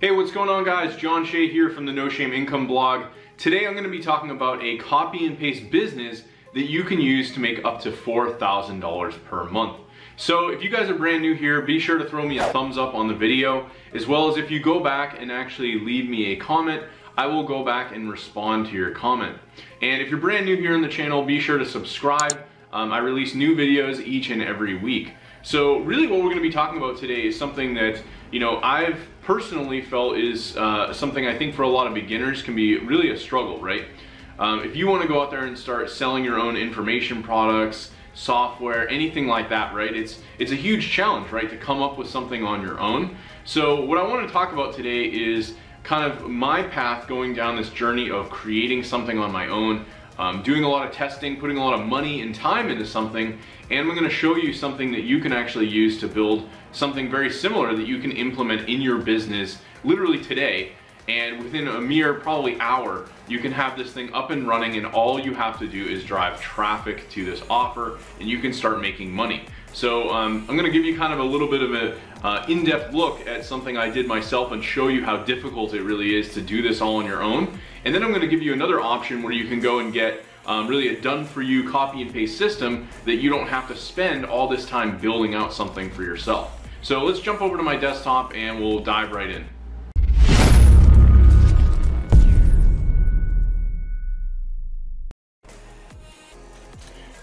Hey, what's going on guys? John Shea here from the No Shame Income blog. Today I'm going to be talking about a copy and paste business that you can use to make up to $4,000 per month. So if you guys are brand new here, be sure to throw me a thumbs up on the video, as well as if you go back and actually leave me a comment, I will go back and respond to your comment. And if you're brand new here on the channel, be sure to subscribe. I release new videos each and every week. So really what we're going to be talking about today is something that, I've personally felt is something I think for a lot of beginners can be really a struggle, right? If you want to go out there and start selling your own information products, software, anything like that, right? It's a huge challenge, right, to come up with something on your own. So what I want to talk about today is kind of my path going down this journey of creating something on my own, doing a lot of testing, putting a lot of money and time into something, and I'm going to show you something that you can actually use to build something very similar that you can implement in your business literally today, and within a mere probably hour you can have this thing up and running, and all you have to do is drive traffic to this offer and you can start making money. So I'm going to give you kind of a little bit of a in-depth look at something I did myself and show you how difficult it really is to do this all on your own. And then I'm going to give you another option where you can go and get really a done-for-you copy and paste system that you don't have to spend all this time building out something for yourself. So let's jump over to my desktop and we'll dive right in.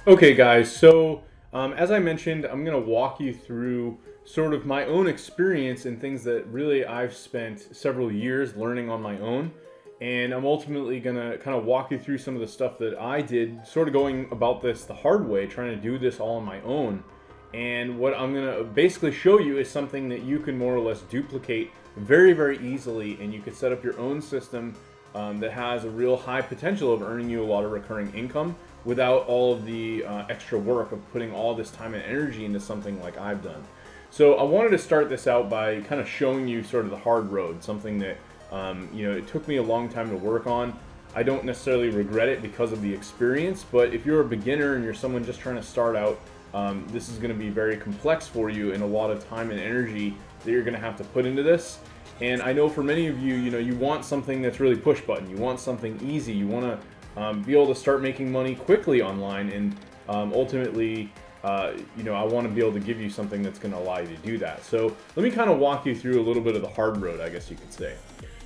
Okay guys, so as I mentioned, I'm going to walk you through sort of my own experience and things that really I've spent several years learning on my own. And I'm ultimately going to kind of walk you through some of the stuff that I did, sort of going about this the hard way, trying to do this all on my own. And what I'm going to basically show you is something that you can more or less duplicate very, very easily, and you can set up your own system that has a real high potential of earning you a lot of recurring income without all of the extra work of putting all this time and energy into something like I've done. So I wanted to start this out by kind of showing you sort of the hard road, something that it took me a long time to work on. I don't necessarily regret it because of the experience, but if you're a beginner and you're someone just trying to start out, this is going to be very complex for you and a lot of time and energy that you're going to have to put into this. And I know for many of you, you want something that's really push button. You want something easy. You want to be able to start making money quickly online, and ultimately, I want to be able to give you something that's going to allow you to do that. So let me kind of walk you through a little bit of the hard road, I guess you could say.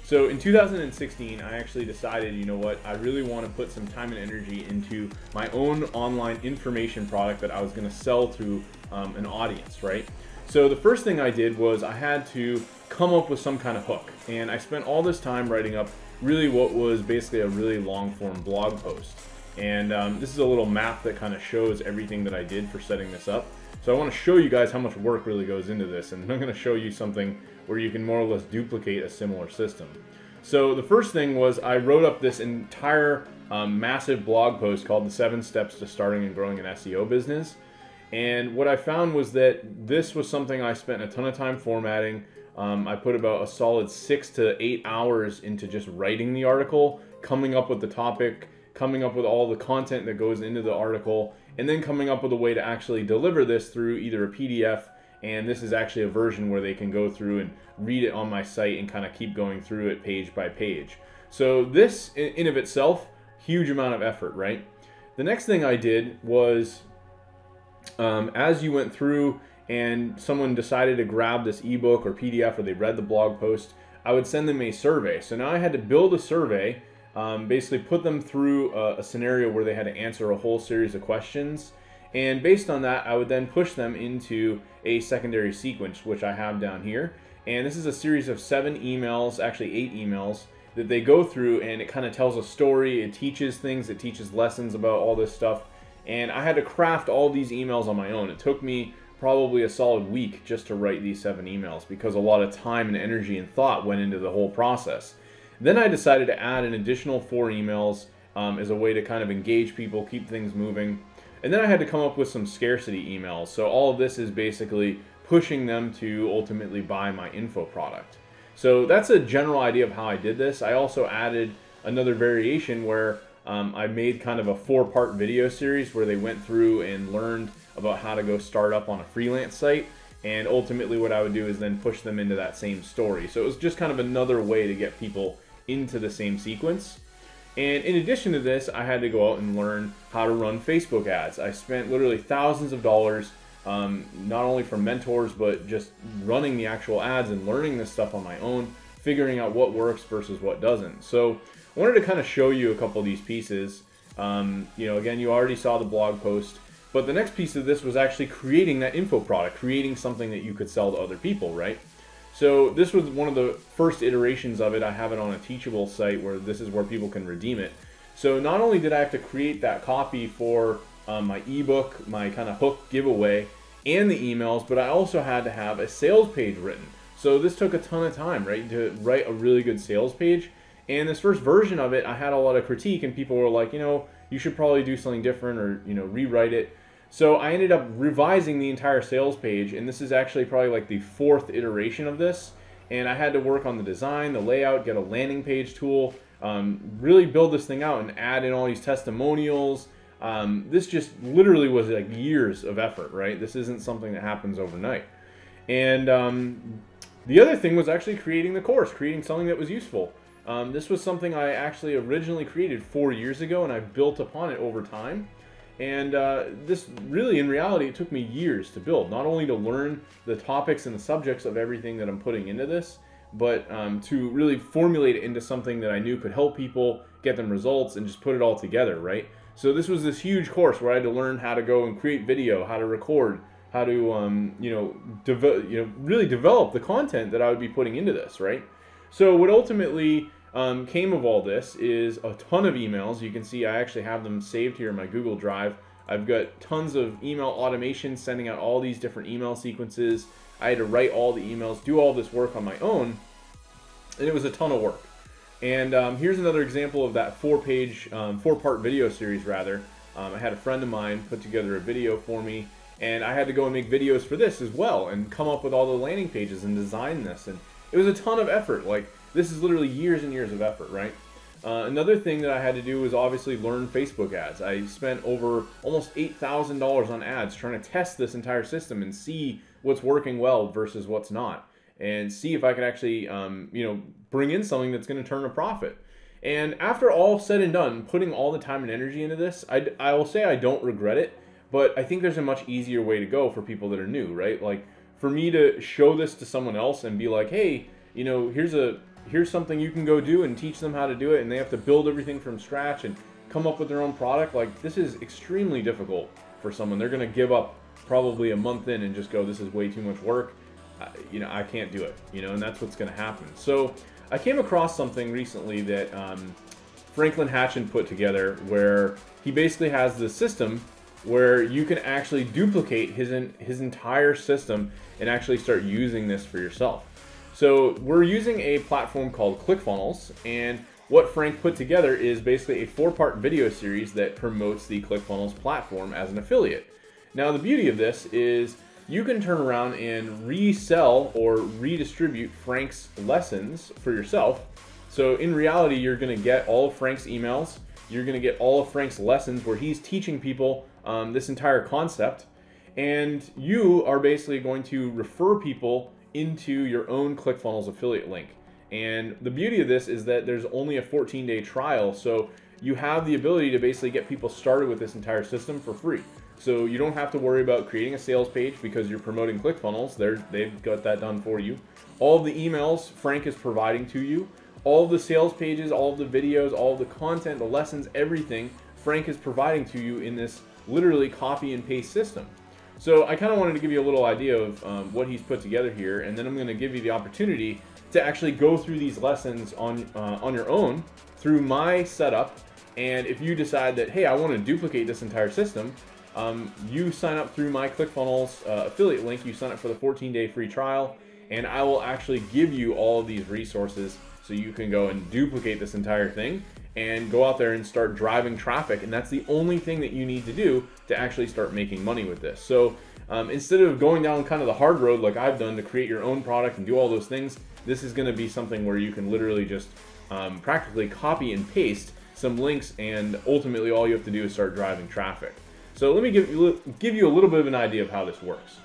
So in 2016, I actually decided, I really want to put some time and energy into my own online information product that I was going to sell to an audience, right? So the first thing I did was I had to come up with some kind of hook, and I spent all this time writing up really what was basically a really long form blog post. And this is a little map that kind of shows everything that I did for setting this up. So I want to show you guys how much work really goes into this, and I'm going to show you something where you can more or less duplicate a similar system. So the first thing was I wrote up this entire massive blog post called the 7 Steps to Starting and Growing an SEO Business. And what I found was that this was something I spent a ton of time formatting. I put about a solid 6 to 8 hours into just writing the article, coming up with the topic, coming up with all the content that goes into the article, and then coming up with a way to actually deliver this through either a PDF, and this is actually a version where they can go through and read it on my site and kind of keep going through it page by page. So this in of itself, huge amount of effort, right? The next thing I did was as you went through and someone decided to grab this ebook or PDF, or they read the blog post, I would send them a survey. So now I had to build a survey, basically put them through a scenario where they had to answer a whole series of questions, and based on that I would then push them into a secondary sequence, which I have down here. And this is a series of 7 emails, actually 8 emails, that they go through, and it kind of tells a story, it teaches things, it teaches lessons about all this stuff. And I had to craft all these emails on my own. It took me probably a solid week just to write these 7 emails, because a lot of time and energy and thought went into the whole process. Then I decided to add an additional 4 emails as a way to kind of engage people, keep things moving. And then I had to come up with some scarcity emails. So all of this is basically pushing them to ultimately buy my info product. So that's a general idea of how I did this. I also added another variation where I made kind of a 4-part video series where they went through and learned about how to go start up on a freelance site. And ultimately what I would do is then push them into that same story. So it was just kind of another way to get people into the same sequence. And in addition to this, I had to go out and learn how to run Facebook ads. I spent literally thousands of dollars, not only from mentors, but just running the actual ads and learning this stuff on my own, figuring out what works versus what doesn't. So I wanted to kind of show you a couple of these pieces. Again, you already saw the blog post, but the next piece of this was actually creating that info product, creating something that you could sell to other people, right? So this was one of the first iterations of it. I have it on a Teachable site where this is where people can redeem it. So not only did I have to create that copy for my ebook, my kind of hook giveaway, and the emails, but I also had to have a sales page written. So this took a ton of time, right, to write a really good sales page. And this first version of it, I had a lot of critique, and people were like, you should probably do something different or, rewrite it. So I ended up revising the entire sales page, and this is actually probably like the 4th iteration of this. And I had to work on the design, the layout, get a landing page tool, really build this thing out and add in all these testimonials. This just literally was like years of effort, right? This isn't something that happens overnight. And the other thing was actually creating the course, creating something that was useful. This was something I actually originally created 4 years ago, and I've built upon it over time. And this really, in reality, it took me years to build, not only to learn the topics and the subjects of everything that I'm putting into this, but to really formulate it into something that I knew could help people, get them results, and just put it all together, right? So this was this huge course where I had to learn how to go and create video, how to record, how to, really develop the content that I would be putting into this, right? So what ultimately came of all this is a ton of emails. You can see I actually have them saved here in my Google Drive. I've got tons of email automation sending out all these different email sequences. I had to write all the emails, do all this work on my own, and it was a ton of work. And here's another example of that 4-part video series, rather. I had a friend of mine put together a video for me, and I had to go and make videos for this as well and come up with all the landing pages and design this. And it was a ton of effort. Like, this is literally years and years of effort, right? Another thing that I had to do was obviously learn Facebook ads. I spent over almost $8,000 on ads trying to test this entire system and see what's working well versus what's not, and see if I could actually, bring in something that's going to turn a profit. And after all said and done, putting all the time and energy into this, I will say I don't regret it, but I think there's a much easier way to go for people that are new, right? Like, for me to show this to someone else and be like, hey, here's something you can go do, and teach them how to do it, and they have to build everything from scratch and come up with their own product. Like, this is extremely difficult for someone. They're going to give up probably a month in and just go, this is way too much work. I can't do it, and that's what's going to happen. So I came across something recently that Franklin Hatchett put together, where he basically has this system where you can actually duplicate his entire system and actually start using this for yourself. So we're using a platform called Clickfunnels, and what Frank put together is basically a 4-part video series that promotes the Clickfunnels platform as an affiliate. Now, the beauty of this is you can turn around and resell or redistribute Frank's lessons for yourself. So in reality, you're going to get all of Frank's emails, you're going to get all of Frank's lessons where he's teaching people this entire concept, and you are basically going to refer people into your own Clickfunnels affiliate link. And the beauty of this is that there's only a 14-day trial, so you have the ability to basically get people started with this entire system for free. So you don't have to worry about creating a sales page because you're promoting Clickfunnels. They've got that done for you. All of the emails Frank is providing to you, all of the sales pages, all of the videos, all of the content, the lessons, everything Frank is providing to you in this literally copy and paste system. So I kind of wanted to give you a little idea of what he's put together here, and then I'm going to give you the opportunity to actually go through these lessons on your own through my setup. And if you decide that, hey, I want to duplicate this entire system, you sign up through my Clickfunnels affiliate link. You sign up for the 14-day free trial, and I will actually give you all of these resources so you can go and duplicate this entire thing and go out there and start driving traffic. And that's the only thing that you need to do to actually start making money with this. So instead of going down kind of the hard road like I've done to create your own product and do all those things, this is going to be something where you can literally just practically copy and paste some links, and ultimately all you have to do is start driving traffic. So let me give you a little bit of an idea of how this works.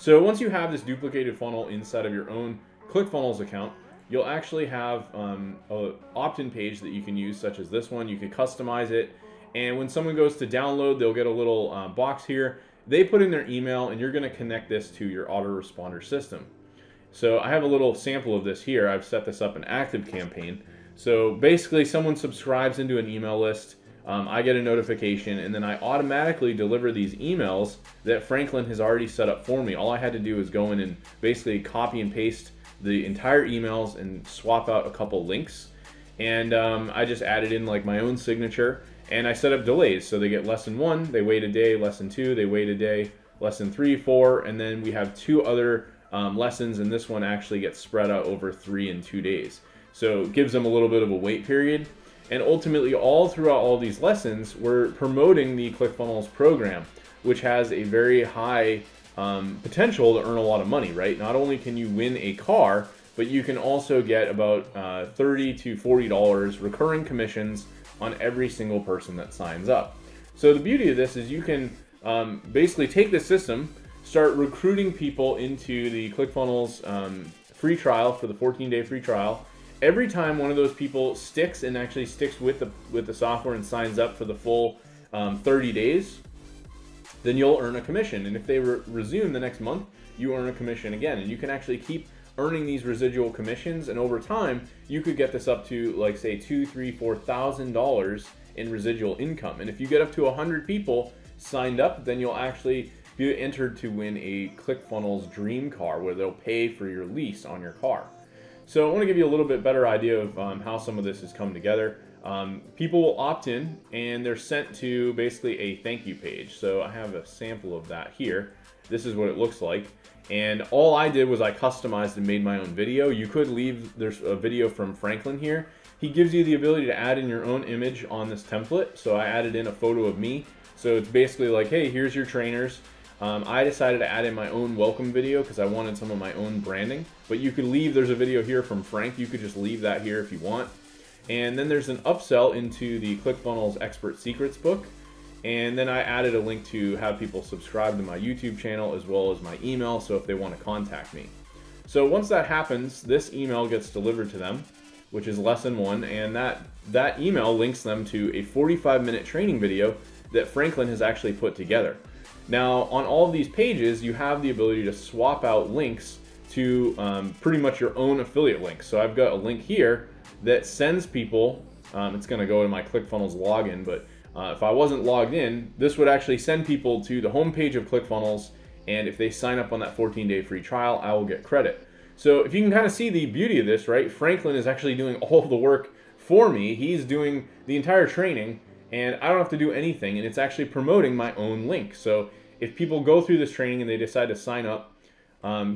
So once you have this duplicated funnel inside of your own Clickfunnels account, you'll actually have a opt-in page that you can use, such as this one. You can customize it, and when someone goes to download, they'll get a little box here. They put in their email, and you're going to connect this to your autoresponder system. So I have a little sample of this here. I've set this up in ActiveCampaign. So basically, someone subscribes into an email list, I get a notification, and then I automatically deliver these emails that Franklin has already set up for me. All I had to do is go in and basically copy and paste the entire emails and swap out a couple links. And I just added in like my own signature, and I set up delays. So they get lesson 1, they wait a day, lesson 2, they wait a day, lesson 3, 4, and then we have 2 other lessons, and this one actually gets spread out over 3 and 2 days. So it gives them a little bit of a wait period. And ultimately, all throughout all these lessons, we're promoting the Clickfunnels program, which has a very high potential to earn a lot of money, right? Not only can you win a car, but you can also get about $30 to $40 recurring commissions on every single person that signs up. So the beauty of this is you can basically take this system, start recruiting people into the Clickfunnels free trial for the 14-day free trial. Every time one of those people sticks and actually sticks with the software and signs up for the full 30 days, then you'll earn a commission. And if they resume the next month, you earn a commission again. And you can actually keep earning these residual commissions. And over time, you could get this up to like say $2,000, $3,000, $4,000 in residual income. And if you get up to 100 people signed up, then you'll actually be entered to win a Clickfunnels dream car where they'll pay for your lease on your car. So I want to give you a little bit better idea of how some of this has come together. People will opt in, and they're sent to basically a thank you page. So I have a sample of that here. This is what it looks like. And all I did was I customized and made my own video. You could leave, there's a video from Franklin here. He gives you the ability to add in your own image on this template. So I added in a photo of me. So it's basically like, hey, here's your trainers. I decided to add in my own welcome video because I wanted some of my own branding. But you could leave, there's a video here from Frank. You could just leave that here if you want. And then there's an upsell into the Clickfunnels Expert Secrets book. And then I added a link to have people subscribe to my YouTube channel as well as my email, so if they want to contact me. So once that happens, this email gets delivered to them, which is lesson 1, and that email links them to a 45-minute training video that Franklin has actually put together. Now, on all of these pages, you have the ability to swap out links to pretty much your own affiliate links. So I've got a link here that sends people, it's going to go to my Clickfunnels login, but if I wasn't logged in, this would actually send people to the homepage of Clickfunnels, and if they sign up on that 14-day free trial, I will get credit. So if you can kind of see the beauty of this, right? Franklin is actually doing all the work for me. He's doing the entire training, and I don't have to do anything, and it's actually promoting my own link. So if people go through this training and they decide to sign up,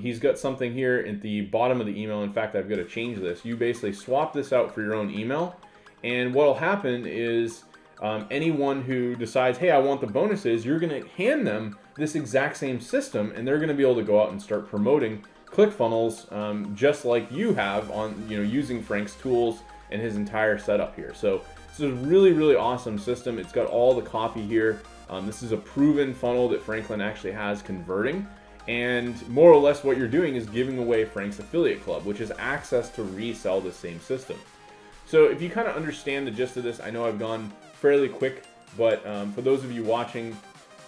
he's got something here at the bottom of the email. In fact, I've got to change this. You basically swap this out for your own email, and what will happen is anyone who decides, hey, I want the bonuses, you're going to hand them this exact same system, and they're going to be able to go out and start promoting Clickfunnels just like you have on, using Frank's tools and his entire setup here. So this is a really, really awesome system. It's got all the copy here. This is a proven funnel that Franklin actually has converting. And more or less what you're doing is giving away Frank's Affiliate Club, which is access to resell the same system. So if you kind of understand the gist of this, I know I've gone fairly quick, but for those of you watching,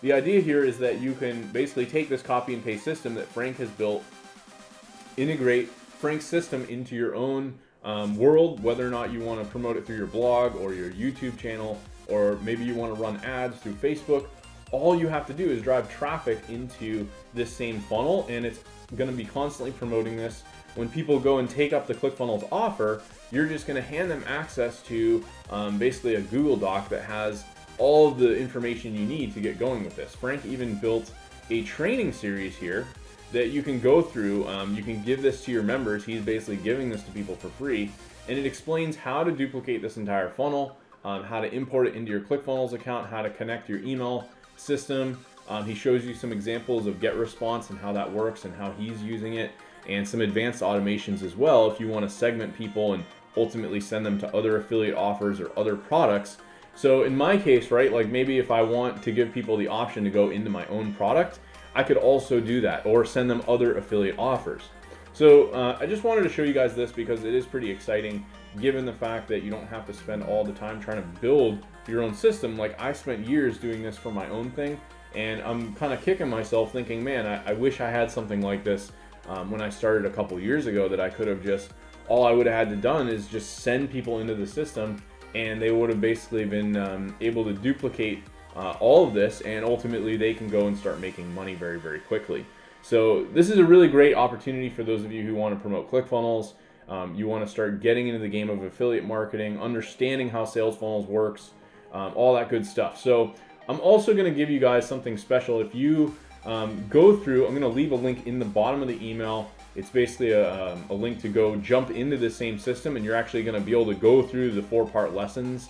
the idea here is that you can basically take this copy and paste system that Frank has built, integrate Frank's system into your own world, whether or not you want to promote it through your blog or your YouTube channel, or maybe you want to run ads through Facebook. All you have to do is drive traffic into this same funnel, and it's going to be constantly promoting this. When people go and take up the Clickfunnels offer, you're just going to hand them access to basically a Google Doc that has all of the information you need to get going with this. Frank even built a training series here that you can go through. You can give this to your members. He's basically giving this to people for free, and it explains how to duplicate this entire funnel, how to import it into your Clickfunnels account, how to connect your email system. He shows you some examples of GetResponse and how that works and how he's using it, and some advanced automations as well if you want to segment people and ultimately send them to other affiliate offers or other products. So in my case, right, like maybe if I want to give people the option to go into my own product, I could also do that, or send them other affiliate offers. So I just wanted to show you guys this because it is pretty exciting, given the fact that you don't have to spend all the time trying to build your own system. Like, I spent years doing this for my own thing, and I'm kind of kicking myself thinking, man, I wish I had something like this when I started a couple years ago, that I could have just, all I would have had to done is just send people into the system, and they would have basically been able to duplicate all of this, and ultimately they can go and start making money very, very quickly. So this is a really great opportunity for those of you who want to promote ClickFunnels. You want to start getting into the game of affiliate marketing, understanding how sales funnels works, all that good stuff. So I'm also going to give you guys something special. If you go through, I'm going to leave a link in the bottom of the email. It's basically a link to go jump into the same system, and you're actually going to be able to go through the 4-part lessons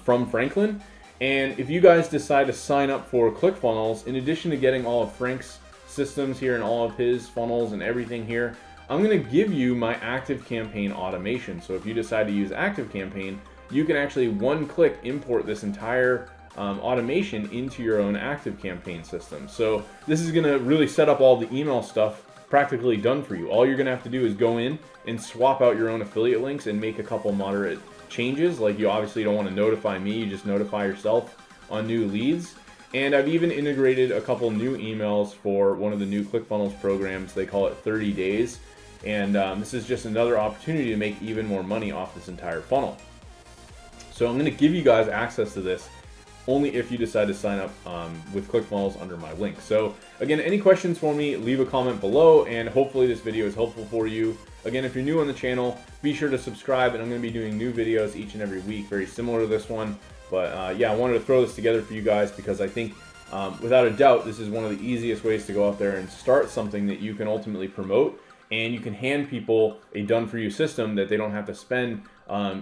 from Franklin. And if you guys decide to sign up for ClickFunnels, in addition to getting all of Frank's systems here and all of his funnels and everything here, I'm going to give you my ActiveCampaign automation. So if you decide to use ActiveCampaign, you can actually one-click import this entire automation into your own ActiveCampaign system. So this is going to really set up all the email stuff practically done for you. All you're going to have to do is go in and swap out your own affiliate links and make a couple moderate changes. Like, you obviously don't want to notify me, you just notify yourself on new leads. And I've even integrated a couple new emails for one of the new ClickFunnels programs. They call it 30 days. And this is just another opportunity to make even more money off this entire funnel. So I'm going to give you guys access to this only if you decide to sign up with ClickFunnels under my link. So again, any questions for me, leave a comment below, and hopefully this video is helpful for you. Again, if you're new on the channel, be sure to subscribe, and I'm going to be doing new videos each and every week, very similar to this one. But yeah, I wanted to throw this together for you guys because I think without a doubt, this is one of the easiest ways to go out there and start something that you can ultimately promote, and you can hand people a done-for-you system that they don't have to spend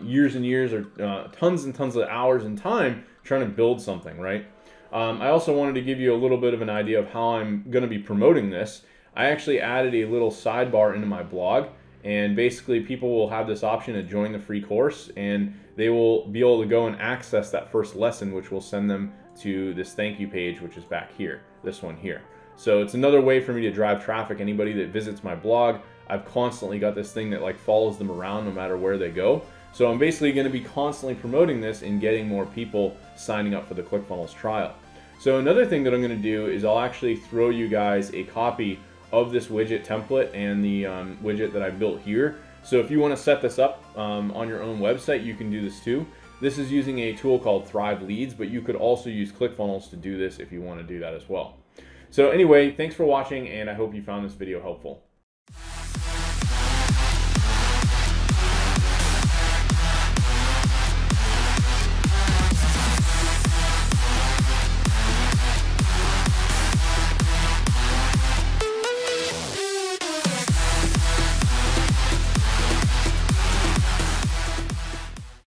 years and years or tons and tons of hours and time trying to build something, right? I also wanted to give you a little bit of an idea of how I'm going to be promoting this. I actually added a little sidebar into my blog, and basically people will have this option to join the free course, and they will be able to go and access that first lesson, which will send them to this thank you page, which is back here, this one here. So it's another way for me to drive traffic. Anybody that visits my blog, I've constantly got this thing that like follows them around no matter where they go. So I'm basically going to be constantly promoting this and getting more people signing up for the ClickFunnels trial. So another thing that I'm going to do is I'll actually throw you guys a copy of this widget template and the widget that I built here. So if you want to set this up on your own website, you can do this too. This is using a tool called Thrive Leads, but you could also use ClickFunnels to do this if you want to do that as well. So anyway, thanks for watching, and I hope you found this video helpful.